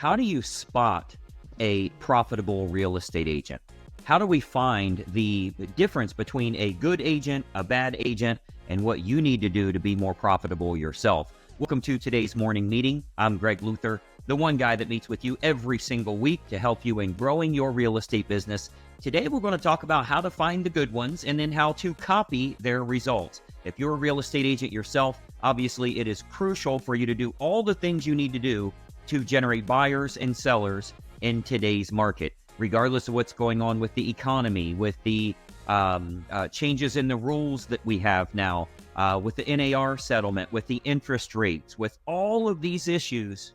how do you spot a profitable real estate agent? How do we find the difference between a good agent, a bad agent, and what you need to do to be more profitable yourself? Welcome to today's morning meeting. I'm Greg Luther, the one guy that meets with you every single week to help you in growing your real estate business. Today, we're going to talk about how to find the good ones and then how to copy their results. If you're a real estate agent yourself, obviously it is crucial for you to do all the things you need to do to generate buyers and sellers in today's market, regardless of what's going on with the economy, with the changes in the rules that we have now, with the NAR settlement, with the interest rates, with all of these issues.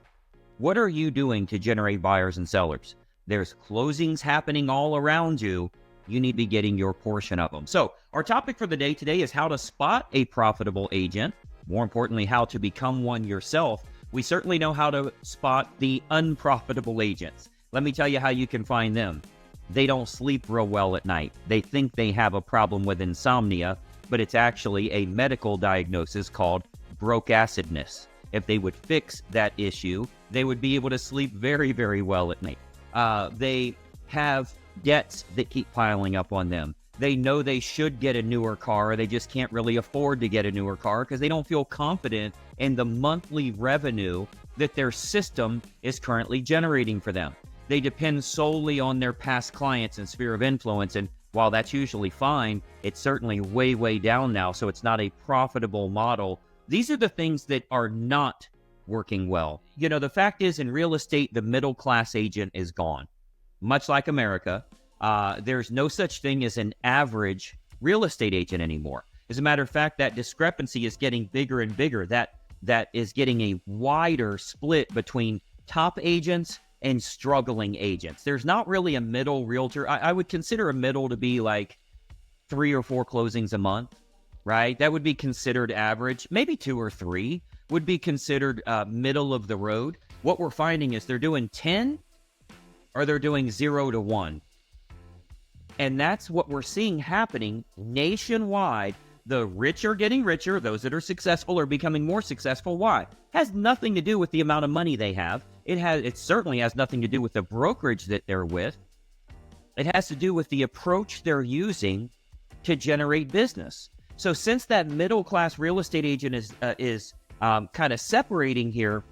What are you doing to generate buyers and sellers? There's closings happening all around you. You need to be getting your portion of them. So our topic for the day today is how to spot a profitable agent. More importantly, how to become one yourself. We certainly know how to spot the unprofitable agents. Let me tell you how you can find them. They don't sleep real well at night. They think they have a problem with insomnia, but it's actually a medical diagnosis called broke acidness. If they would fix that issue, they would be able to sleep very, very well at night. They have debts that keep piling up on them. They know they should get a newer car. They just can't really afford to get a newer car because they don't feel confident in the monthly revenue that their system is currently generating for them. They depend solely on their past clients and sphere of influence. And while that's usually fine, it's certainly way, way down now. So it's not a profitable model. These are the things that are not working well. You know, the fact is, in real estate, the middle class agent is gone. Much like America, there's no such thing as an average real estate agent anymore. As a matter of fact, that discrepancy is getting bigger and bigger. That is getting a wider split between top agents and struggling agents. There's not really a middle realtor. I would consider a middle to be like 3 or 4 closings a month, right? That would be considered average. Maybe 2 or 3 would be considered middle of the road. What we're finding is they're doing 10 or they're doing 0 to 1. And that's what we're seeing happening nationwide. The rich are getting richer. Those that are successful are becoming more successful. Why? Has nothing to do with the amount of money they have. It certainly has nothing to do with the brokerage that they're with. It has to do with the approach they're using to generate business. So since that middle class real estate agent is kind of separating here,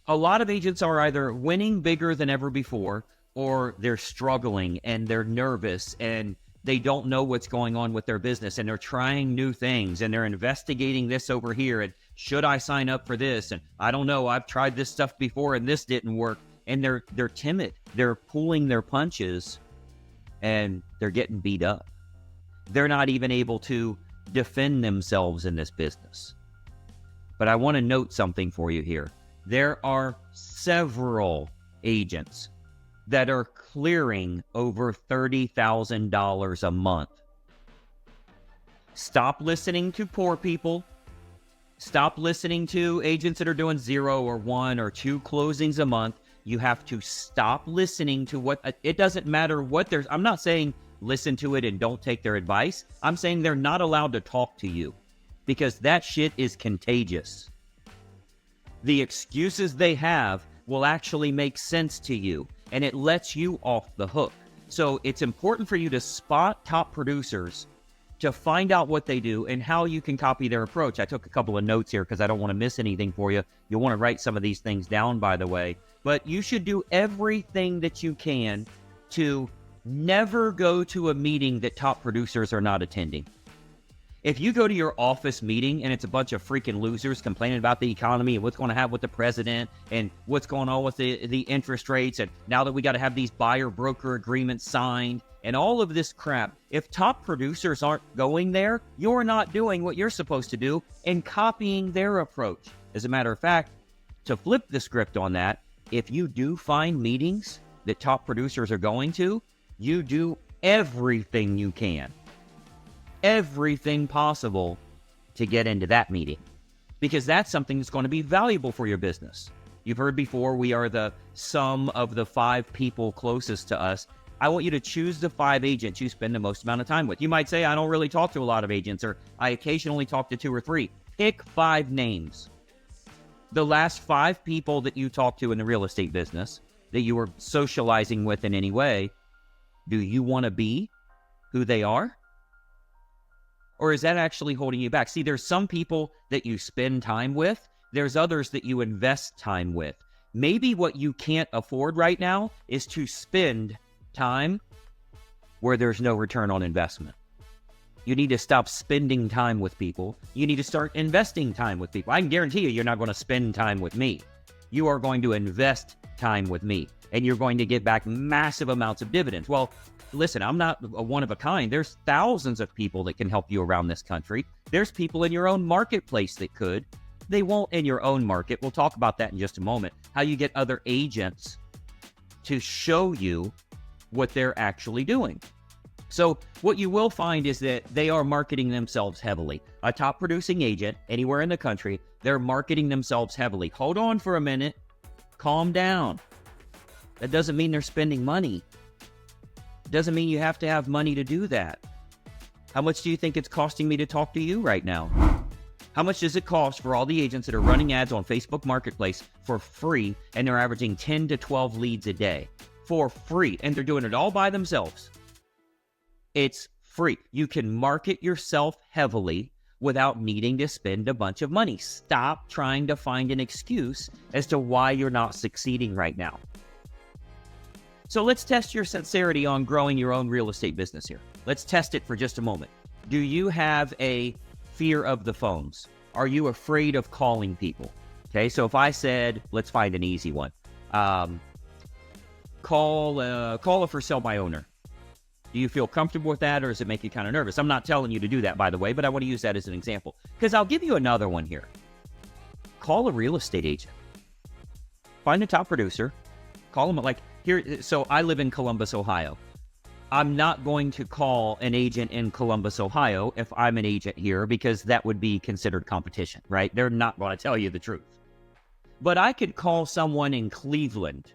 a lot of agents are either winning bigger than ever before, or they're struggling and they're nervous and they don't know what's going on with their business and they're trying new things and they're investigating this over here. And should I sign up for this? And I don't know, I've tried this stuff before and this didn't work. And they're timid. They're pulling their punches and they're getting beat up. They're not even able to defend themselves in this business. But I want to note something for you here. There are several agents that are clearing over $30,000 a month. Stop listening to poor people. Stop listening to agents that are doing 0 or 1 or 2 closings a month. You have to stop listening to what, it doesn't matter what there's, I'm not saying listen to it and don't take their advice. I'm saying they're not allowed to talk to you because that shit is contagious. The excuses they have will actually make sense to you and it lets you off the hook. So it's important for you to spot top producers, to find out what they do and how you can copy their approach. I took a couple of notes here because I don't want to miss anything for you. You'll want to write some of these things down, by the way. But you should do everything that you can to never go to a meeting that top producers are not attending. If you go to your office meeting and it's a bunch of freaking losers complaining about the economy and what's going to happen with the president and what's going on with the interest rates, and now that we got to have these buyer broker agreements signed and all of this crap, if top producers aren't going there, you're not doing what you're supposed to do and copying their approach. As a matter of fact, to flip the script on that, if you do find meetings that top producers are going to, you do everything you can, everything possible to get into that meeting, because that's something that's going to be valuable for your business. You've heard before, we are the sum of the 5 people closest to us. I want you to choose the 5 agents you spend the most amount of time with. You might say, I don't really talk to a lot of agents, or I occasionally talk to 2 or 3. Pick 5 names. The last 5 people that you talk to in the real estate business that you were socializing with in any way, do you want to be who they are? Or is that actually holding you back? See, there's some people that you spend time with. There's others that you invest time with. Maybe what you can't afford right now is to spend time where there's no return on investment. You need to stop spending time with people. You need to start investing time with people. I can guarantee you, you're not going to spend time with me. You are going to invest time with me, and you're going to get back massive amounts of dividends. Well, listen, I'm not a one of a kind. There's thousands of people that can help you around this country. There's people in your own marketplace that could. They won't in your own market. We'll talk about that in just a moment. How you get other agents to show you what they're actually doing. So what you will find is that they are marketing themselves heavily. A top producing agent anywhere in the country, they're marketing themselves heavily. Hold on for a minute. Calm down. That doesn't mean they're spending money. It doesn't mean you have to have money to do that. How much do you think it's costing me to talk to you right now? How much does it cost for all the agents that are running ads on Facebook Marketplace for free, and they're averaging 10 to 12 leads a day for free, and they're doing it all by themselves? It's free. You can market yourself heavily without needing to spend a bunch of money. Stop trying to find an excuse as to why you're not succeeding right now. So let's test your sincerity on growing your own real estate business here. Let's test it for just a moment. Do you have a fear of the phones? Are you afraid of calling people? Okay, so if I said, let's find an easy one. Call a for sale by owner. Do you feel comfortable with that, or does it make you kind of nervous? I'm not telling you to do that, by the way, but I want to use that as an example, because I'll give you another one here. Call a real estate agent. Find a top producer. Call them like here. So I live in Columbus, Ohio. I'm not going to call an agent in Columbus, Ohio if I'm an agent here, because that would be considered competition, right? They're not going to tell you the truth. But I could call someone in Cleveland.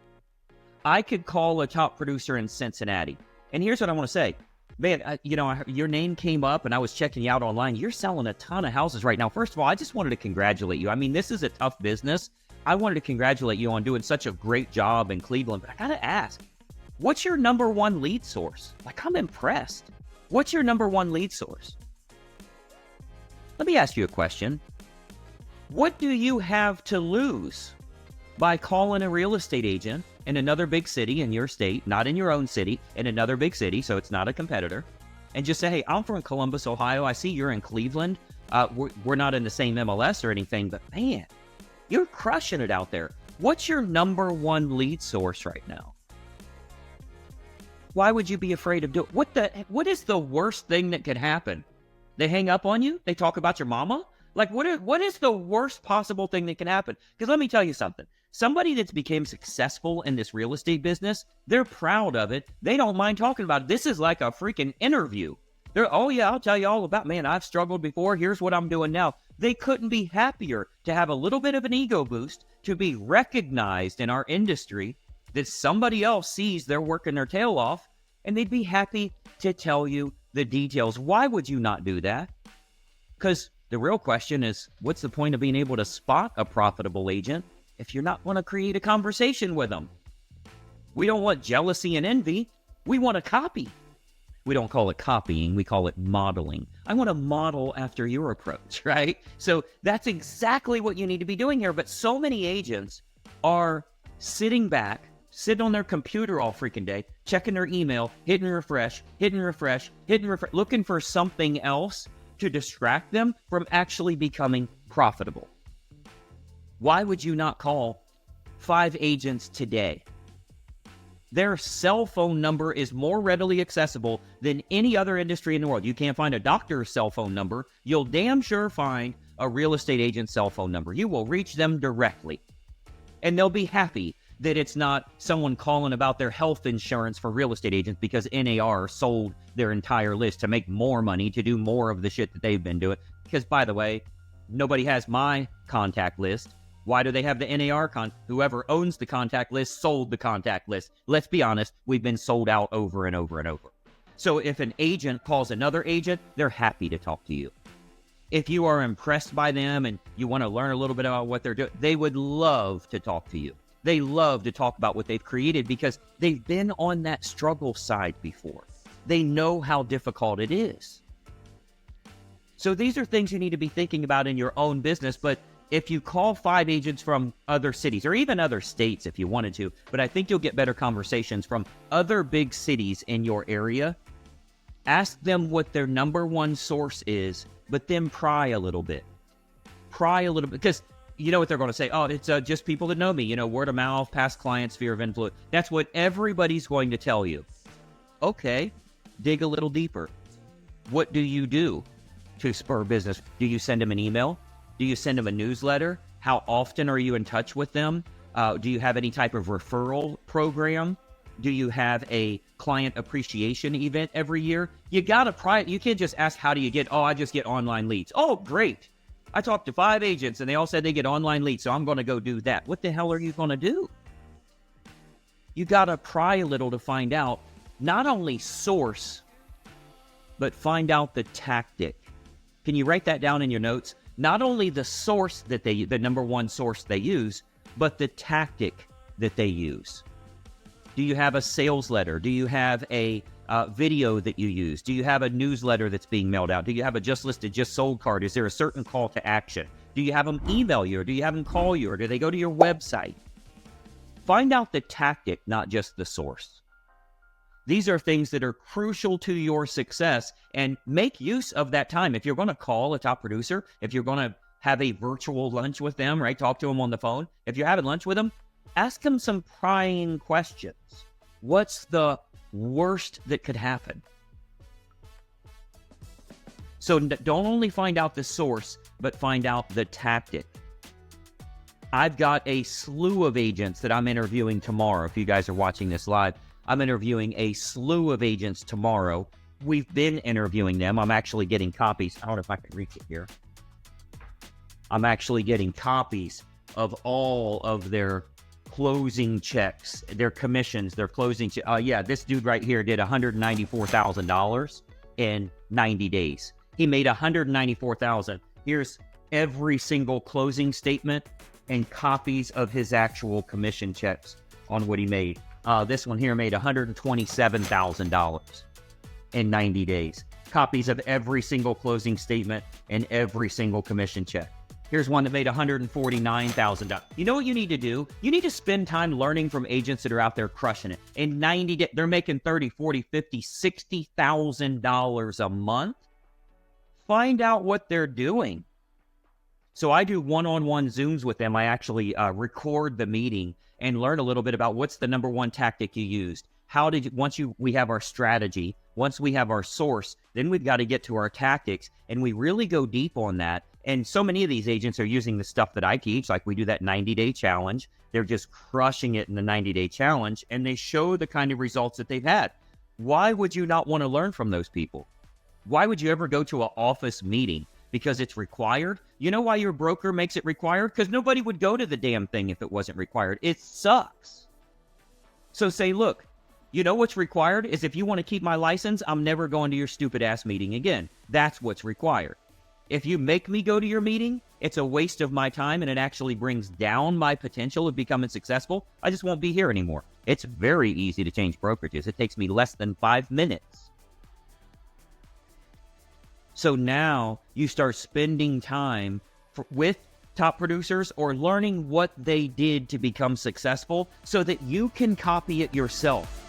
I could call a top producer in Cincinnati. And here's what I want to say. Man, your name came up and I was checking you out online. You're selling a ton of houses right now. First of all, I just wanted to congratulate you. I mean, this is a tough business. I wanted to congratulate you on doing such a great job in Cleveland. But I got to ask, what's your number one lead source? Like, I'm impressed. What's your number one lead source? Let me ask you a question. What do you have to lose by calling a real estate agent in another big city in your state, not in your own city, in another big city, so it's not a competitor, and just say, hey, I'm from Columbus, Ohio. I see you're in Cleveland. We're not in the same MLS or anything, but man, you're crushing it out there. What's your number one lead source right now? Why would you be afraid of doing what is the worst thing that could happen? They hang up on you? They talk about your mama? Like, what is the worst possible thing that can happen? Because let me tell you something. Somebody that's became successful in this real estate business, they're proud of it. They don't mind talking about it. This is like a freaking interview. They're, oh yeah, I'll tell you all about, man, I've struggled before. Here's what I'm doing now. They couldn't be happier to have a little bit of an ego boost, to be recognized in our industry, that somebody else sees they're working their tail off, and they'd be happy to tell you the details. Why would you not do that? Because the real question is, what's the point of being able to spot a profitable agent if you're not going to create a conversation with them? We don't want jealousy and envy. We want to copy. We don't call it copying. We call it modeling. I want to model after your approach, right? So that's exactly what you need to be doing here. But so many agents are sitting back, sitting on their computer all freaking day, checking their email, hitting refresh, looking for something else to distract them from actually becoming profitable. Why would you not call 5 agents today? Their cell phone number is more readily accessible than any other industry in the world. You can't find a doctor's cell phone number. You'll damn sure find a real estate agent's cell phone number. You will reach them directly. And they'll be happy that it's not someone calling about their health insurance for real estate agents because NAR sold their entire list to make more money, to do more of the shit that they've been doing. Because, by the way, nobody has my contact list. Why do they have the NAR Whoever owns the contact list sold the contact list. Let's be honest, we've been sold out over and over and over. So if an agent calls another agent, they're happy to talk to you. If you are impressed by them and you want to learn a little bit about what they're doing, they would love to talk to you. They love to talk about what they've created because they've been on that struggle side before. They know how difficult it is. So these are things you need to be thinking about in your own business. But if you call 5 agents from other cities or even other states if you wanted to, but I think you'll get better conversations from other big cities in your area. Ask them what their number one source is, but then pry a little bit. Pry a little bit, because you know what they're going to say. Oh, it's just people that know me, word of mouth, past clients, sphere of influence. That's what everybody's going to tell you. Okay, dig a little deeper. What do you do to spur business? Do you send them an email? Do you send them a newsletter? How often are you in touch with them? Do you have any type of referral program? Do you have a client appreciation event every year? You gotta you can't just ask, how do you get, I just get online leads. Oh, great. I talked to 5 agents and they all said they get online leads, so I'm gonna go do that. What the hell are you gonna do? You gotta pry a little to find out, not only source, but find out the tactic. Can you write that down in your notes? Not only the source that the number one source they use, but the tactic that they use. Do you have a sales letter? Do you have a video that you use? Do you have a newsletter that's being mailed out? Do you have a just listed, just sold card? Is there a certain call to action? Do you have them email you, or do you have them call you, or do they go to your website? Find out the tactic, not just the source. These are things that are crucial to your success, and make use of that time. If you're going to call a top producer, if you're going to have a virtual lunch with them, right? Talk to them on the phone. If you're having lunch with them, ask them some prying questions. What's the worst that could happen? So don't only find out the source, but find out the tactic. I've got a slew of agents that I'm interviewing tomorrow. If you guys are watching this live, I'm interviewing a slew of agents tomorrow. We've been interviewing them. I'm actually getting copies. I don't know if I can reach it here. I'm actually getting copies of all of their closing checks, their commissions, their closing. Yeah, this dude right here did $194,000 in 90 days. He made $194,000. Here's every single closing statement and copies of his actual commission checks on what he made. This one here made $127,000 in 90 days. Copies of every single closing statement and every single commission check. Here's one that made $149,000. You know what you need to do? You need to spend time learning from agents that are out there crushing it. In 90 days, they're making $30,000, $40,000, $50,000, $60,000 a month. Find out what they're doing. So I do one-on-one Zooms with them. I actually record the meeting and learn a little bit about what's the number one tactic you used. We have our strategy, once we have our source, then we've got to get to our tactics, and we really go deep on that. And so many of these agents are using the stuff that I teach, like we do that 90-day challenge. They're just crushing it in the 90-day challenge, and they show the kind of results that they've had. Why would you not want to learn from those people? Why would you ever go to an office meeting? Because it's required? You know why your broker makes it required? Because nobody would go to the damn thing if it wasn't required. It sucks. So say, look, you know what's required is if you want to keep my license, I'm never going to your stupid ass meeting again. That's what's required. If you make me go to your meeting, it's a waste of my time and it actually brings down my potential of becoming successful. I just won't be here anymore. It's very easy to change brokerages. It takes me less than 5 minutes. So now you start spending time with top producers or learning what they did to become successful so that you can copy it yourself.